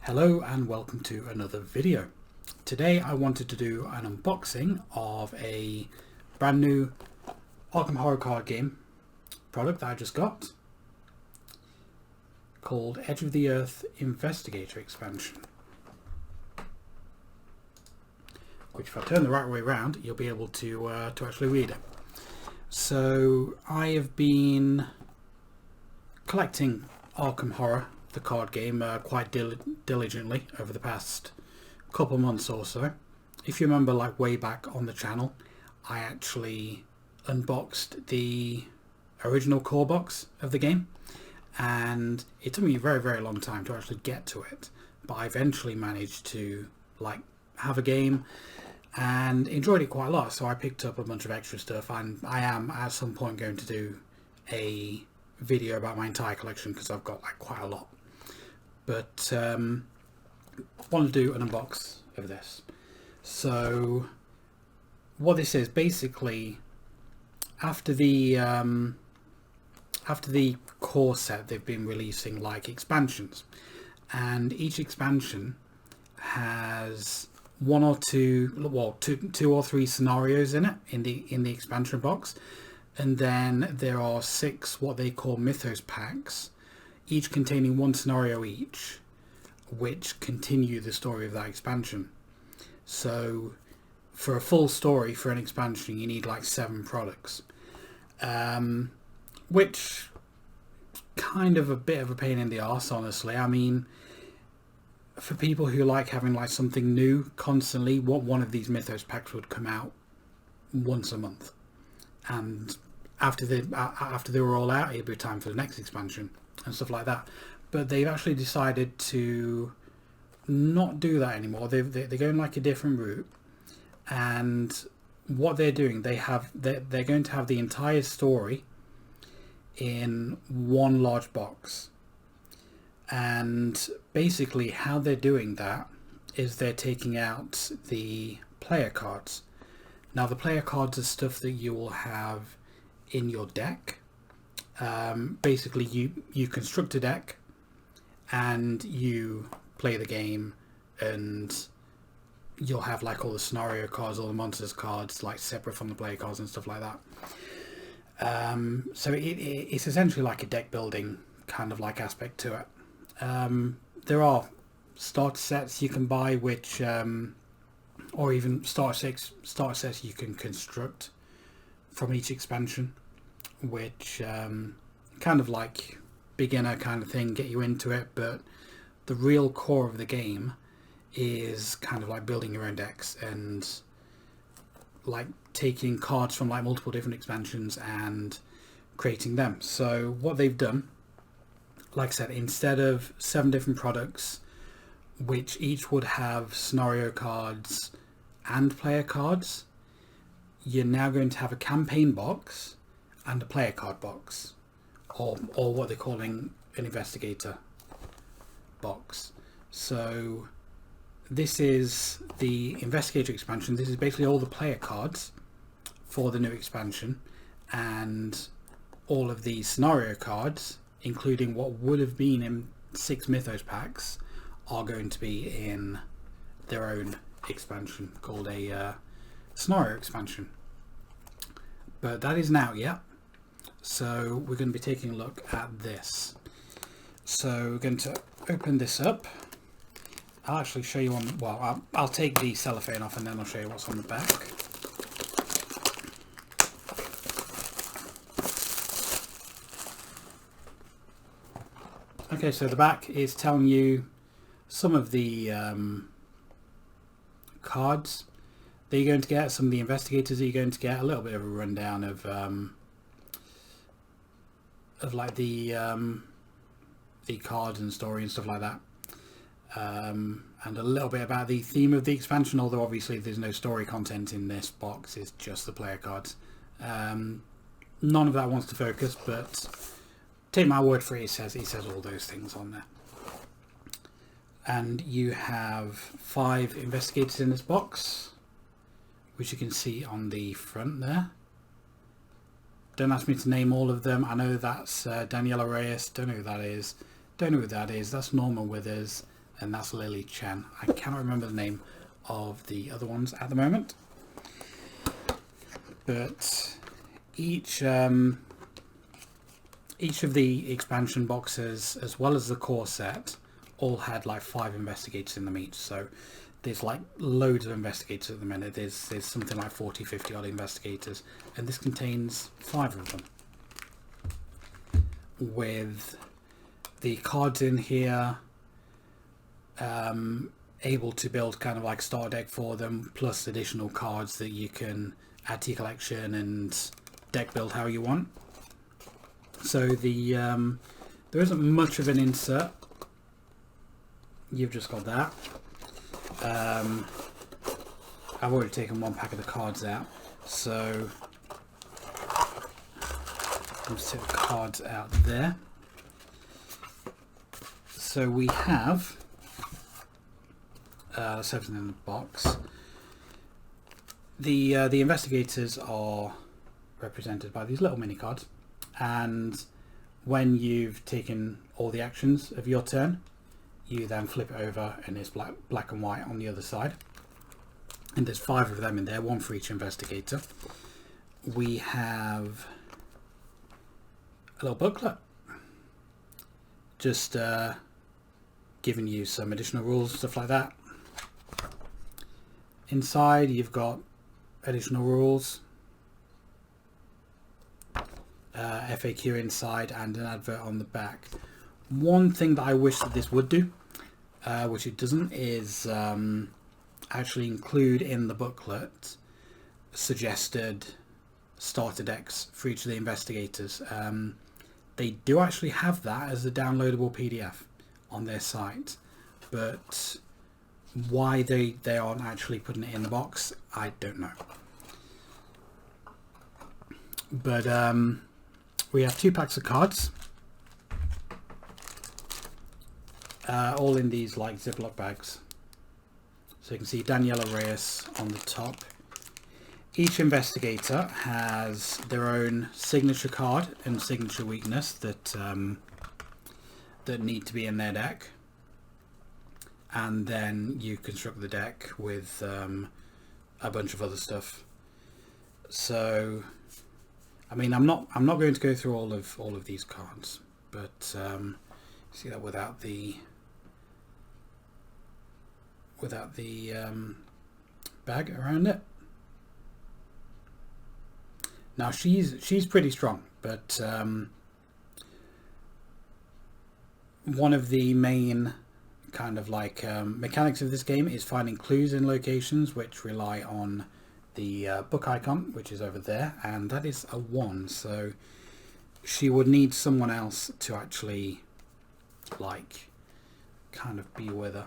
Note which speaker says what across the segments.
Speaker 1: Hello and welcome to another video. Today I wanted to do an unboxing of a brand new Arkham Horror card game product that I just got called Edge of the Earth Investigator Expansion, which if I turn the right way around you'll be able to actually read it. So I have been collecting Arkham Horror, the card game, quite diligently over the past couple months or so. If you remember, like way back on the channel, I actually unboxed the original core box of the game, and it took me a very long time to actually get to it, but I eventually managed to like have a game and enjoyed it quite a lot. So I picked up a bunch of extra stuff, and I am at some point going to do a video about my entire collection because I've got like quite a lot. But want to do an unbox of this. So what this is basically, after the core set, they've been releasing like expansions, and each expansion has one or two, well, two or three scenarios in it in the expansion box, and then there are 6 what they call mythos packs, each containing 1 scenario each, which continue the story of that expansion. So for a full story for an expansion you need like 7 products, which kind of a bit of a pain in the arse, honestly. I mean, for people who like having like something new constantly, one of these mythos packs would come out once a month, and after they were all out, it'd be time for the next expansion and stuff like that. But they've actually decided to not do that anymore. They're going like a different route, and what they're doing, they're going to have the entire story in one large box. And basically how they're doing that is they're taking out the player cards. Now the player cards are stuff that you will have in your deck. Basically you construct a deck and you play the game, and you'll have like all the scenario cards, all the monsters cards, like separate from the player cards and stuff like that. So it's essentially like a deck building kind of like aspect to it. There are starter sets you can buy, which or even starter sets you can construct from each expansion, which kind of like beginner kind of thing, get you into it. But the real core of the game is kind of like building your own decks and like taking cards from like multiple different expansions and creating them. So what they've done, like I said, instead of 7 different products, which each would have scenario cards and player cards, you're now going to have a campaign box and a player card box, or what they're calling an investigator box. So this is the investigator expansion. This is basically all the player cards for the new expansion, and all of the scenario cards, including what would have been in 6 mythos packs, are going to be in their own expansion called a scenario expansion. But that isn't out yet, so we're going to be taking a look at this. So we're going to open this up. I'll actually show you on, well, I'll take the cellophane off and then I'll show you what's on the back. Okay, so the back is telling you some of the cards that you're going to get, some of the investigators that you're going to get, a little bit of a rundown of like the cards and story and stuff like that, and a little bit about the theme of the expansion, although obviously there's no story content in this box, it's just the player cards. None of that wants to focus, but take my word for it, it says all those things on there. And you have 5 investigators in this box, which you can see on the front there. Don't ask me to name all of them. I know that's Daniela Reyes. Don't know who that is. Don't know who that is. That's Norman Withers. and that's Lily Chen. I cannot remember the name of the other ones at the moment, but each of the expansion boxes, as well as the core set, all had like 5 investigators in them each. So there's like loads of investigators at the minute. There's something like 40-50 odd investigators, and this contains 5 of them, with the cards in here, able to build kind of like starter deck for them, plus additional cards that you can add to your collection and deck build how you want. So there isn't much of an insert. You've just got that. I've already taken 1 pack of the cards out, so let's take the cards out there. So we have 7 in the box. The investigators are represented by these little mini cards, and when you've taken all the actions of your turn, you then flip it over and it's black and white on the other side, and there's 5 of them in there, 1 for each investigator. We have a little booklet just giving you some additional rules, stuff like that. Inside you've got additional rules, FAQ inside, and an advert on the back. One thing that I wish that this would do, which it doesn't, is actually include in the booklet suggested starter decks for each of the investigators. They do actually have that as a downloadable PDF on their site, but why they aren't actually putting it in the box, I don't know. But we have 2 packs of cards, all in these like Ziploc bags. So you can see Daniela Reyes on the top. Each investigator has their own signature card and signature weakness that need to be in their deck, and then you construct the deck with a bunch of other stuff. So I mean, I'm not going to go through all of these cards, but see that without the bag around it. Now she's pretty strong, but one of the main kind of like mechanics of this game is finding clues in locations which rely on the book icon, which is over there, and that is a 1, so she would need someone else to actually like kind of be with her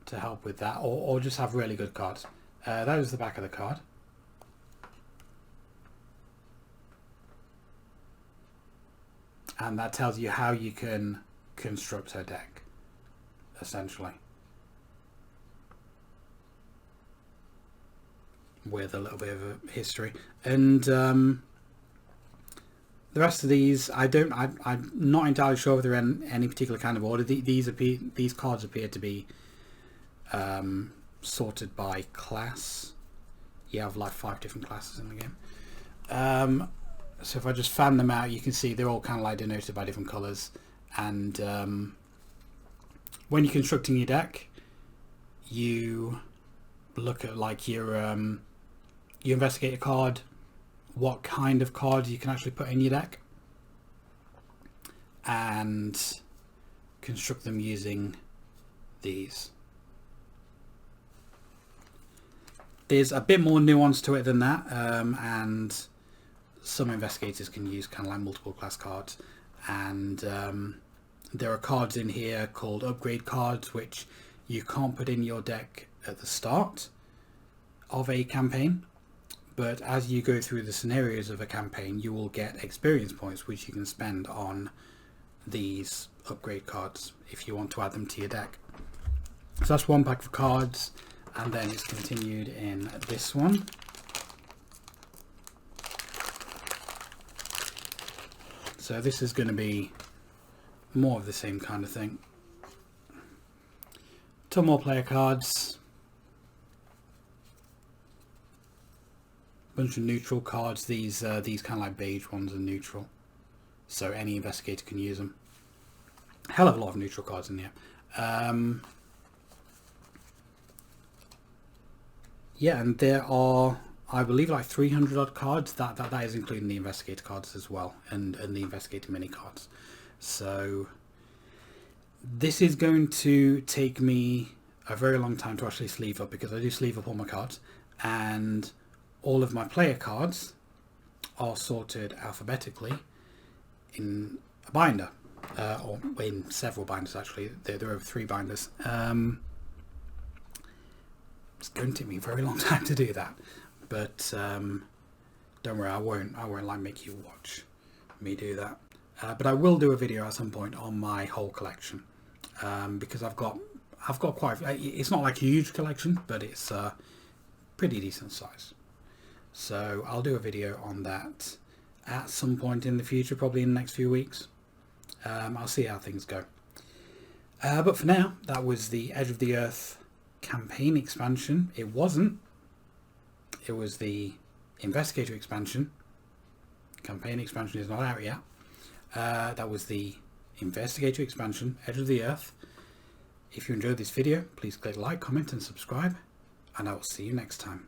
Speaker 1: to help with that, or just have really good cards. That is the back of the card. And that tells you how you can construct her deck, essentially, with a little bit of a history. And the rest of these, I'm not entirely sure if they're in any particular kind of order. These cards appear to be sorted by class. You have like 5 different classes in the game. So if I just fan them out, you can see they're all kind of like denoted by different colours. And when you're constructing your deck, you look at like your you investigate a card, what kind of cards you can actually put in your deck, and construct them using these. There's a bit more nuance to it than that, and some investigators can use kind of like multiple class cards, and there are cards in here called upgrade cards, which you can't put in your deck at the start of a campaign, but as you go through the scenarios of a campaign, you will get experience points which you can spend on these upgrade cards if you want to add them to your deck. So that's 1 pack of cards, and then it's continued in this one. So this is going to be more of the same kind of thing. Some more player cards. Bunch of neutral cards. These kind of like beige ones are neutral, so any investigator can use them. Hell of a lot of neutral cards in here. Yeah, and there are, I believe, like 300 odd cards. That is including the investigator cards as well, and the investigator mini cards. So this is going to take me a very long time to actually sleeve up, because I do sleeve up all my cards, and all of my player cards are sorted alphabetically in a binder, or in several binders actually. There are over 3 binders. It's going to take me a very long time to do that, but don't worry, I won't like make you watch me do that. But I will do a video at some point on my whole collection, because I've got quite. It's not like a huge collection, but it's pretty decent size. So I'll do a video on that at some point in the future, probably in the next few weeks. I'll see how things go. But for now, that was the Edge of the Earth campaign expansion. It wasn't. It was the Investigator Expansion. Campaign expansion is not out yet. That was the Investigator Expansion, Edge of the Earth. If you enjoyed this video, please click like, comment and subscribe, and I will see you next time.